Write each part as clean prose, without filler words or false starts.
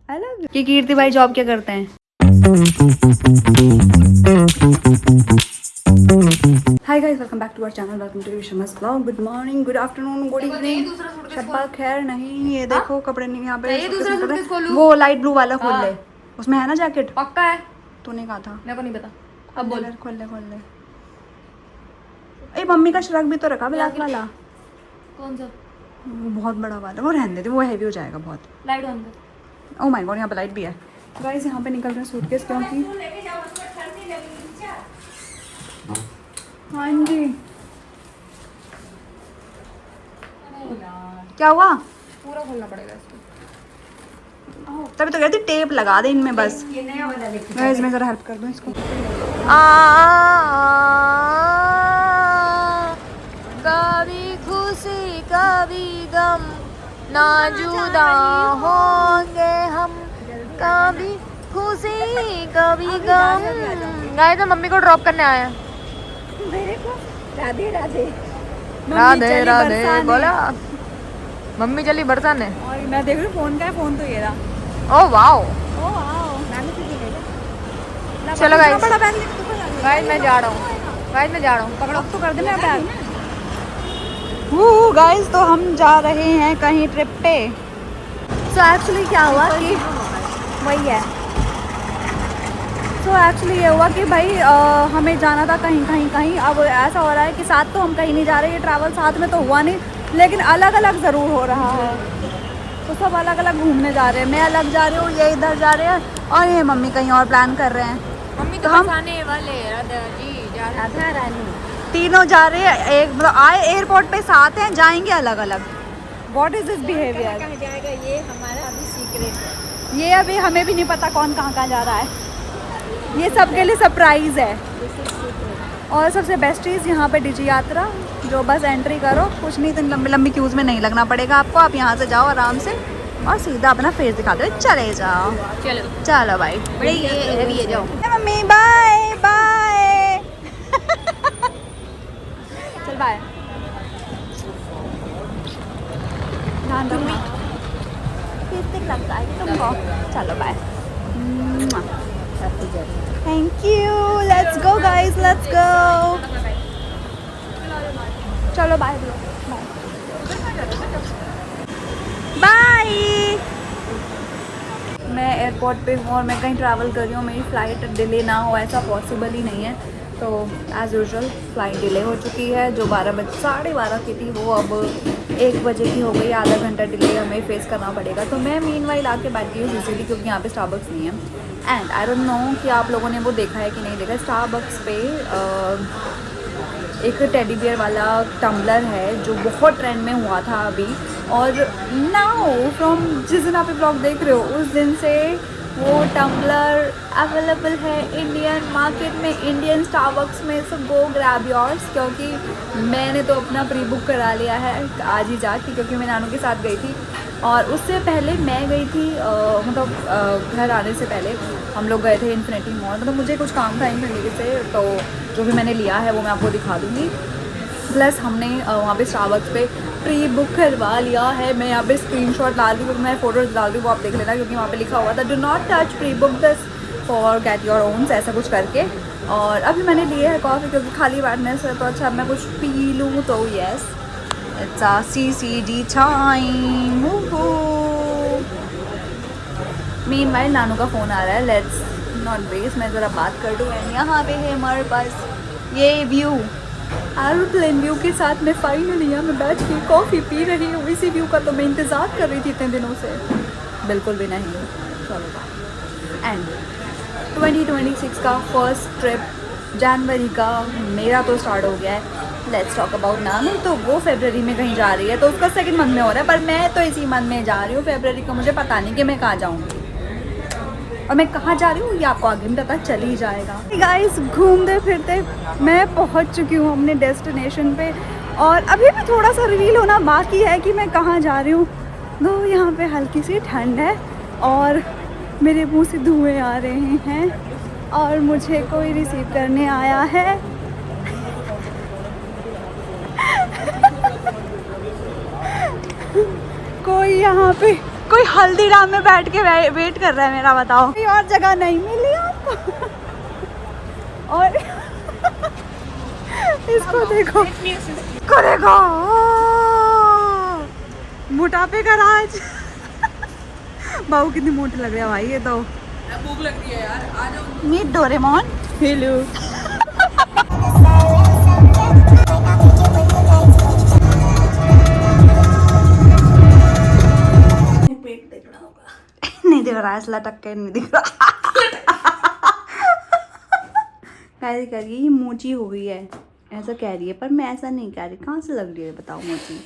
I love you. कि कीर्ति भाई job क्या करते हैं? Hi guys, welcome back to our channel, welcome to शर्मा's vlog. Good morning, good afternoon, good evening. शब्बा खैर नहीं, ये देखो कपड़े नहीं यहाँ पे। वो लाइट ब्लू वाला खोल ले, उसमें है ना जैकेट। पक्का है? तूने कहा था। मेरे को नहीं पता। अब बोल। खोल ले खोल ले। ए मम्मी का श्रग भी तो रखा ब्लैक वाला। कौन सा? वो बहुत बड़ा वाला, वो रहने दे, वो हैवी हो जाएगा बहुत। लाइट ऑन कर। ओह माय गॉड, यहाँ पे लाइट भी है। गाइस यहाँ पे निकल रहे हैं सूटकेस क्योंकि हाँ जी क्या हुआ? पूरा खोलना पड़ेगा इसको। तभी तो कहती टेप लगा दे इनमें बस। मैं इसमें जरा हेल्प कर दूं इसको। कभी खुशी कभी गम, ना जुदा होंगे हम, कभी खुशी कभी गम। गाइस तो मम्मी को ड्रॉप करने आए हैं। राधे राधे राधे राधे बोला। मम्मी चली बरसाने। और मैं देख रही हूँ फोन का है, फोन तो ये रहा। Oh wow. चलो गाइस, गाइस मैं जा रहा हूँ, गाइस मैं जा रहा हूँ। पकड़ो तो कर दे मेरा बैग। गाइस तो हम जा रहे हैं कहीं ट्रिप पे। सो एक्चुअली क्या हुआ कि वही है। सो एक्चुअली ये हुआ कि भाई हमें जाना था कहीं। अब ऐसा हो रहा है कि साथ तो हम कहीं नहीं जा रहे, ये ट्रैवल साथ में तो हुआ नहीं, लेकिन अलग अलग ज़रूर हो रहा है। तो सब अलग अलग घूमने जा रहे हैं। मैं अलग जा रही हूँ, ये इधर जा रहे हैं, और ये मम्मी कहीं और प्लान कर रहे हैं। मम्मी तो हम आने वाले राधा रानी तीनों जा रहे हैं। एक मतलब आए एयरपोर्ट पे साथ हैं, जाएंगे अलग अलग। What is this behaviour? कहाँ जाएगा ये हमारा अभी सीक्रेट है। ये अभी हमें भी नहीं पता कौन कहाँ जा रहा है। ये सबके लिए सरप्राइज है। और सबसे बेस्ट चीज़ यहाँ पे डिजी यात्रा, जो बस एंट्री करो, कुछ नहीं, तो लंबी लंबी क्यूज में नहीं लगना पड़ेगा आपको। आप यहाँ से जाओ आराम से और सीधा अपना फेस दिखा दो, चले जाओ। चलो भाई, ये जाओ। Mummy bye bye. चल बाय। ध्यान रखना, लगता है तुमको। चलो bye. Thank you. Let's go guys, let's go. चलो बाय बाय। मैं एयरपोर्ट पे हूँ और मैं कहीं ट्रैवल कर रही हूँ। मेरी फ़्लाइट डिले ना हो ऐसा पॉसिबल ही नहीं है। तो एज़ यूजुअल फ़्लाइट डिले हो चुकी है। जो 12:30 की थी वो अब 1 बजे की हो गई। आधा घंटा डिले हमें फेस करना पड़ेगा। तो मैं मीनवाइल आके बैठी हूँ इसीलिए क्योंकि यहाँ पे स्टारबक्स नहीं है। एंड आई डोंट नो कि आप लोगों ने वो देखा है कि नहीं देखा। स्टारबक्स पे एक टेडी बियर वाला टम्बलर है जो बहुत ट्रेंड में हुआ था अभी। और नाउ फ्रॉम जिस दिन आप ब्लॉग देख रहे हो उस दिन से वो टम्बलर अवेलेबल है इंडियन मार्केट में, इंडियन स्टारबक्स में। सो गो ग्रैब योर्स, क्योंकि मैंने तो अपना प्री बुक करा लिया है आज ही जाके, क्योंकि मैं नानू के साथ गई थी। और उससे पहले मैं गई थी मतलब घर आने से पहले हम लोग गए थे इन्फिनिटी मॉल। मतलब मुझे कुछ काम था इन्फिनिटी से, तो जो भी मैंने लिया है वो मैं आपको दिखा दूँगी। प्लस हमने वहाँ पे स्टारबक्स पे प्री बुक करवा लिया है। मैं यहाँ पे स्क्रीनशॉट डाल दूँ, मैं फ़ोटोज डाल दूँ, वो आप देख लेना, क्योंकि वहाँ पे लिखा हुआ था do not touch pre book this for get your owns, ऐसा कुछ करके। और अभी मैंने लिए है कॉफ़ी, क्योंकि खाली बैठने से तो अच्छा मैं कुछ पी लूँ। तो yes, it's a CCD time. Meanwhile नानू का फ़ोन आ रहा है। लेट्स नॉट वेस्ट, मैं ज़रा बात कर दूँ। एंड यहाँ पे है हमारे पास ये व्यू, एरोप्लेन व्यू के साथ में फाइनली यहाँ मैं बैठ के कॉफ़ी पी रही हूँ। इसी व्यू का तो मैं इंतज़ार कर रही थी इतने दिनों से। बिल्कुल भी नहीं। चलो बाय। एंड 2026 का फर्स्ट ट्रिप जनवरी का मेरा तो स्टार्ट हो गया है। लेट्स टॉक अबाउट नानू। तो वो फरवरी में कहीं जा रही है, तो उसका सेकंड मंथ में हो रहा है, पर मैं तो इसी मंथ में जा रही हूँ। फरवरी का मुझे पता नहीं कि मैं कहाँ जाऊँगी और मैं कहाँ जा रही हूँ, ये आपको आगे में पता चल ही जाएगा। गाइस घूमते फिरते मैं पहुँच चुकी हूँ अपने डेस्टिनेशन पे, और अभी भी थोड़ा सा रिवील होना बाकी है कि मैं कहाँ जा रही हूँ। तो यहाँ पे हल्की सी ठंड है और मेरे मुंह से धुएँ आ रहे हैं और मुझे कोई रिसीव करने आया है। कोई यहाँ पे कोई हल्दीराम में बैठ के वेट कर रहा है मेरा, बताओ। कोई और जगह नहीं मिली आपको? और इसको देखो, इसको देखो, मोटापे का राज। बाबू कितनी मोटी लग रही है भाई ये तो। भूख लग रही है यार, आ जाओ। Meet Doraemon. हेलो। पेट देख रहा होगा। नहीं दिख रहा है, इसला टक के नहीं दिख रहा। कैसे कह रही है ये मोची हो गई है, ऐसा कह रही है, पर मैं ऐसा नहीं कह रही। कहाँ से लग रही है बताओ मोची?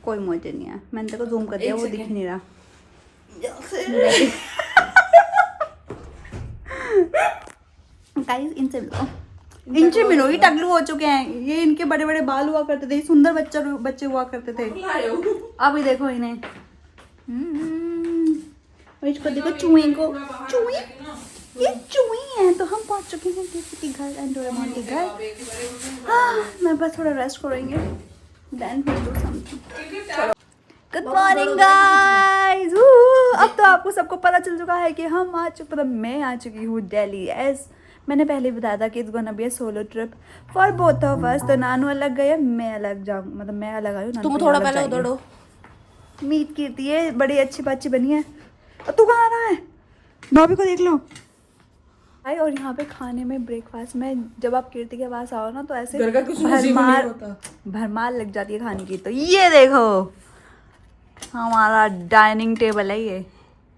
कोई मोची नहीं है, मैंने तेरे को जूम कर दिया, वो दिख नहीं रहा। गाइस इनसे मिलो, ये टकलू हो चुके हैं। ये इनके बड़े बड़े बाल हुआ करते थे, सुंदर बच्चे हुआ करते थे। अभी देखो इन्हें। और इसको देखो, चूहे को, चूहे, ये चूहे हैं। तो हम पहुंच चुके हैं किसी के घर, एंड डोरेमोन के घर। मैं बस थोड़ा रेस्ट करेंगे, देन विल डू समथिंग। चलो, गुड मॉर्निंग गाइस। अब तो आपको सबको पता चल चुका है कि हम आ चुके, मतलब मैं आ चुकी हूँ दिल्ली। एज मैंने पहले बताया था कि it's gonna be a solo trip for both of us. तो नानू अलग गए, मैं अलग जाऊँ, मतलब मैं अलग आई हूँ। तुम थोड़ा पहले उधर हो। मीट कीर्ति है, बड़ी अच्छी बच्ची बनी है। और तू कहाँ आ रहा है? भाभी को देख लो भाई। और यहाँ पे खाने में, ब्रेकफास्ट में, जब आप कीर्ति के पास आओ ना तो ऐसे भरमार लग जाती है खाने की। तो ये देखो हमारा डाइनिंग टेबल है, ये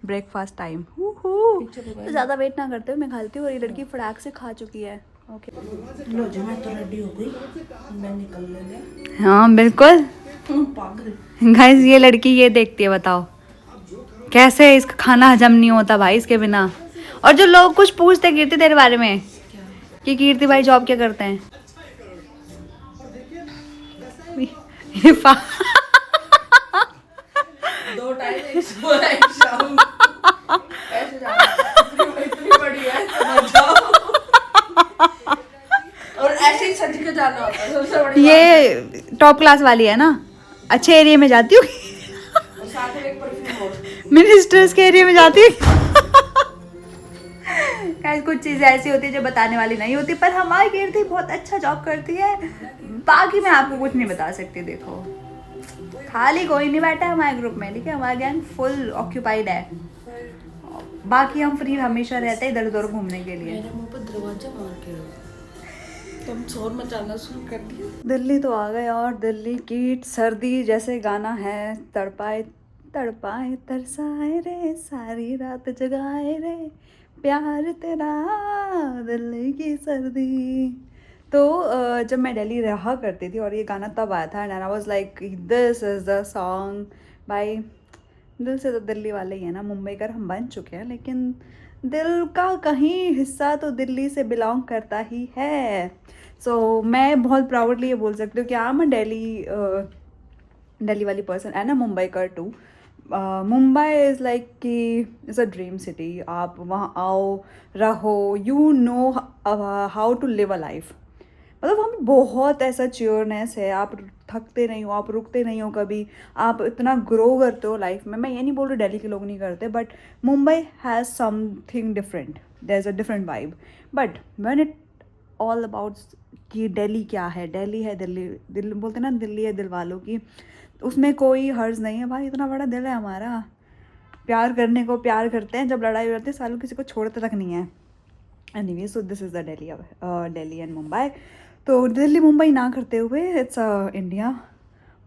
ब्रेकफास्ट टाइम। तो ज़्यादा वेट ना करते हुए मैं खाती हूँ। और ये लड़की फटाक से खा चुकी है। ओके लो जी, मैं तो रेडी हो गई, मैं निकल लेंगे। हाँ बिल्कुल गाइस, ये लड़की ये देखती है, बताओ कैसे इसका खाना हजम नहीं होता भाई इसके बिना। और जो लोग कुछ पूछते हैं कीर्ति तेरे बारे में कि कीर्ति भाई जॉब क्या करते हैं, दो टाइम एक सुबह एक शाम ऐसे जाना इतनी बड़ी है, समझ जाओ। और ऐसे ही सज के जाना होता है, सबसे बड़ी ये टॉप क्लास वाली है ना, अच्छे एरिया में जाती हूँ। और साथ में एक परफ्यूम और। मिनिस्टर्स के एरिया में जाती हूँ। कुछ चीज़ें ऐसी होती है जो बताने वाली नहीं होती, पर हमारी कीर्ति बहुत अच्छा जॉब करती है। बाकी मैं आपको कुछ नहीं बता सकती। देखो खाली कोई नहीं बैठा है हमारे ग्रुप में, ठीक है, हमारा गैंग फुल ऑक्यूपाइड है। बाकी हम फ्री हमेशा रहते हैं इधर उधर घूमने के लिए। मेरे मुंह पर दरवाजा मार के रहो, तुम शोर मचाना शुरू कर दिया। दिल्ली तो आ गए, और दिल्ली की सर्दी जैसे गाना है, तड़पाए तड़पाए तरसाए रे, सारी रात जगाए रे, प्यार तेरा दिल्ली की सर्दी। तो जब मैं दिल्ली रहा करती थी और ये गाना तब आया था, and I was like this is the song भाई। दिल से तो दिल्ली वाले ही है ना, मुंबई कर हम बन चुके हैं, लेकिन दिल का कहीं हिस्सा तो दिल्ली से बिलोंग करता ही है। सो मैं बहुत प्राउडली ये बोल सकती हूँ कि आई एम अ दिल्ली वाली पर्सन एंड अ मुंबई कर टू। मुंबई इज़ लाइक कि इज़ अ ड्रीम सिटी। आप वहाँ आओ, रहो, you know how to live a life. मतलब वहाँ पे बहुत ऐसा चियरनेस है, आप थकते नहीं हो, आप रुकते नहीं हो कभी, आप इतना ग्रो करते हो लाइफ में। मैं ये नहीं बोल रही दिल्ली के लोग नहीं करते, but Mumbai has something different, there is a different vibe. But when it all about कि दिल्ली क्या है, दिल्ली है, दिल्ली बोलते हैं ना, दिल्ली है दिल वालों की, उसमें कोई हर्ज नहीं है भाई। इतना बड़ा दिल है हमारा, प्यार करने को प्यार करते हैं, जब लड़ाई होती है सालों किसी को छोड़ते तक नहीं है। Anyway, so this is the Delhi and Mumbai. तो दिल्ली मुंबई ना करते हुए इट्स इंडिया,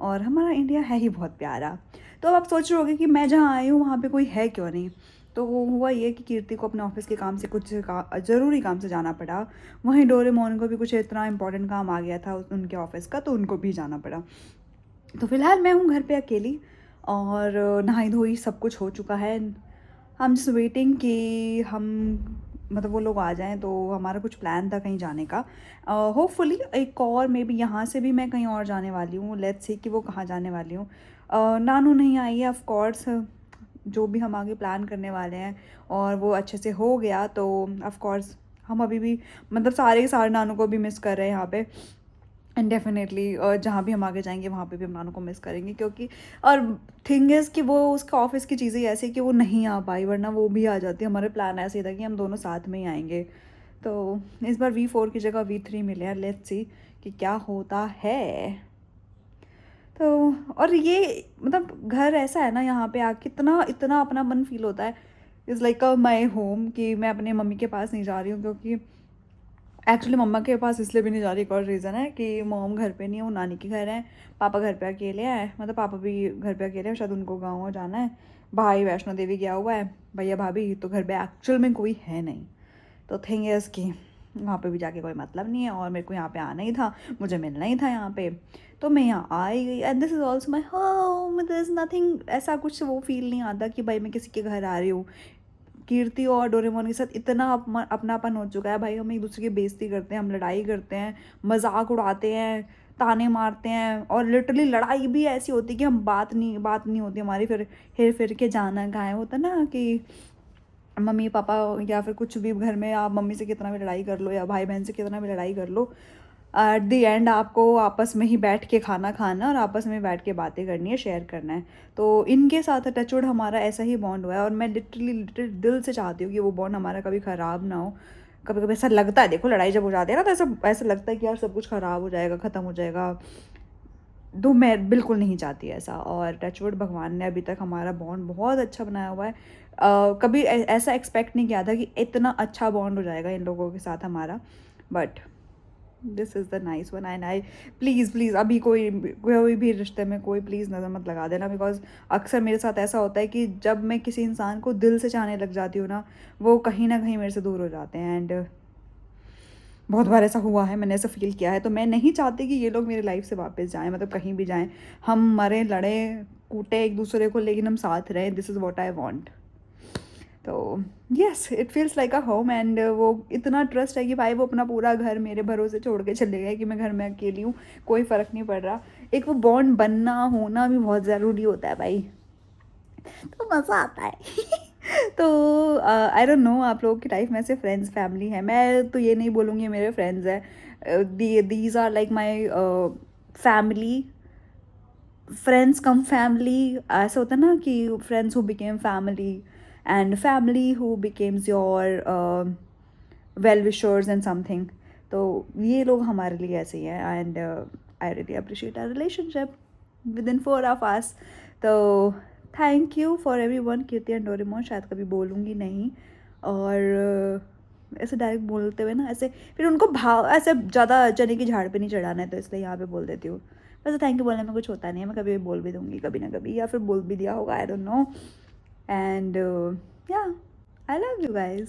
और हमारा इंडिया है ही बहुत प्यारा। तो अब आप सोच रहे होगे कि मैं जहाँ आई हूँ वहाँ पे कोई है क्यों नहीं। तो हुआ ये कि कीर्ति को अपने ऑफिस के काम से कुछ ज़रूरी काम से जाना पड़ा, वहीं डोरेमोन को भी कुछ इतना इंपॉर्टेंट काम आ गया था उनके ऑफिस का, तो उनको भी जाना पड़ा। तो फिलहाल मैं हूँ घर पे अकेली, और नहाई धोई सब कुछ हो चुका है। हम जस्ट वेटिंग कि हम, मतलब वो लोग आ जाएं। तो हमारा कुछ प्लान था कहीं जाने का, होपफुली एक और मे बी यहाँ से भी मैं कहीं और जाने वाली हूँ। लेट्स सी कि वो कहाँ जाने वाली हूँ। नानू नहीं आई है, ऑफ कोर्स जो भी हम आगे प्लान करने वाले हैं और वो अच्छे से हो गया तो ऑफ कोर्स हम अभी भी, मतलब सारे के सारे नानू को भी मिस कर रहे हैं यहाँ पे। एंड डेफिनेटली जहाँ भी हम आगे जाएंगे वहाँ पे भी हम नानू को मिस करेंगे, क्योंकि और थिंग इज़ कि वो उसका ऑफिस की चीज़ें ऐसी कि वो नहीं आ पाई, वरना वो भी आ जाती। हमारे प्लान ऐसे ही था कि हम दोनों साथ में ही आएंगे। तो इस बार V4 की जगह V3 मिले हैं, लेट्स सी कि क्या होता है। तो और ये मतलब घर ऐसा है ना, यहाँ पे आके इतना इतना अपनापन फील होता है। Is like a my home, कि मैं अपने मम्मी के पास नहीं जा रही हूँ, क्योंकि एक्चुअली मम्मा के पास इसलिए भी नहीं जा रही, एक और रीज़न है कि मॉम घर पे नहीं है, वो नानी के घर है। पापा घर पे अकेले हैं, मतलब पापा भी घर पे अकेले हैं, शायद उनको गाँव जाना है। भाई वैष्णो देवी गया हुआ है, भैया भाभी तो घर पे एक्चुअल में कोई है नहीं। तो थिंग इज़ कि वहाँ पे भी जाके कोई मतलब नहीं है, और मेरे को यहाँ पे आना ही था, मुझे मिलना ही था यहाँ पे। तो मैं यहाँ आ ही गई, and this is also my home. This is nothing, ऐसा कुछ वो फील नहीं आता कि भाई मैं किसी के घर आ रही हूँ। कीर्ति और डोरेमोन के साथ इतना अपनापन हो चुका है भाई, हम एक दूसरे की बेइज्जती करते हैं, हम लड़ाई करते हैं, मजाक उड़ाते हैं, ताने मारते हैं, और लिटरली लड़ाई भी ऐसी होती है कि हम बात नहीं होती हमारी, फिर हेर फेर के जाना गायब होता ना, कि मम्मी पापा या फिर कुछ भी घर में आप मम्मी से कितना भी लड़ाई कर लो या भाई बहन से कितना भी लड़ाई कर लो, एट द एंड आपको आपस में ही बैठ के खाना खाना और आपस में बैठ के बातें करनी है, शेयर करना है। तो इनके साथ टचवुड हमारा ऐसा ही बॉन्ड हुआ है, और मैं लिटरली दिल से चाहती हूँ कि वो बॉन्ड हमारा कभी ख़राब ना हो। कभी कभी ऐसा लगता है, देखो लड़ाई जब हो जाती है ना, तो ऐसा ऐसा लगता है कि यार सब कुछ ख़राब हो जाएगा, ख़त्म हो जाएगा। तो मैं बिल्कुल नहीं चाहती ऐसा, और टचवुड भगवान ने अभी तक हमारा बॉन्ड बहुत अच्छा बनाया हुआ है। कभी ऐसा एक्सपेक्ट नहीं किया था कि इतना अच्छा बॉन्ड हो जाएगा इन लोगों के साथ हमारा, but this is the nice one. And I please अभी कोई भी रिश्ते में कोई प्लीज़ नज़र मत लगा देना, बिकॉज अक्सर मेरे साथ ऐसा होता है कि जब मैं किसी इंसान को दिल से चाहने लग जाती हूँ ना, वो कहीं ना कहीं मेरे से दूर हो जाते हैं। एंड बहुत बार ऐसा हुआ है, मैंने ऐसा फील किया है। तो मैं नहीं चाहती कि ये लोग मेरी लाइफ से वापस जाएं, मतलब कहीं भी जाएं, हम मरे लड़े कूटे एक दूसरे को, लेकिन हम साथ रहें। This is what I want. तो yes, it feels like a home. And वो इतना ट्रस्ट है कि भाई वो अपना पूरा घर मेरे भरोसे छोड़ के चले गए, कि मैं घर में अकेली हूँ, कोई फ़र्क नहीं पड़ रहा। एक वो बॉन्ड बनना होना भी बहुत ज़रूरी होता है भाई, तो मज़ा आता है। तो आई डोंट नो आप लोगों की लाइफ में से फ्रेंड्स फैमिली है, मैं तो ये नहीं बोलूँगी मेरे फ्रेंड्स हैं, these are like my family, friends cum family. ऐसा होता है ना कि friends who became family, and family who becames your well wishers and something. तो ये लोग हमारे लिए ऐसे ही हैं, and I really appreciate our relationship with in 4 of us। तो thank you for everyone. Kirti and Doraemon शायद कभी बोलूँगी नहीं, और ऐसे डायरेक्ट बोलते हुए ना, ऐसे फिर उनको भाव ऐसे ज़्यादा चने की झाड़ पे नहीं चढ़ाना है, तो इसलिए यहाँ पे बोल देती हूँ। वैसे थैंक यू बोलने में कुछ होता नहीं है, मैं कभी बोल भी दूँगी कभी ना कभी, या फिर बोल भी दिया होगा, आई डोंट नो। एंड या आई लव यू गाइज।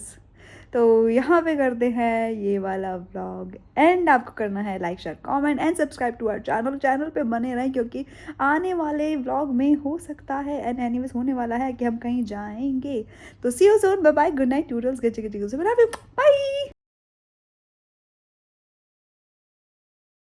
तो यहाँ पे करते हैं ये वाला व्लॉग एंड। आपको करना है like share comment and subscribe to our channel पे बने रहें, क्योंकि आने वाले व्लॉग में हो सकता है एंड एनीवेज होने वाला है कि हम कहीं जाएंगे। तो see you soon, bye bye, good night, toodles, गच्ची गच्ची, बाय।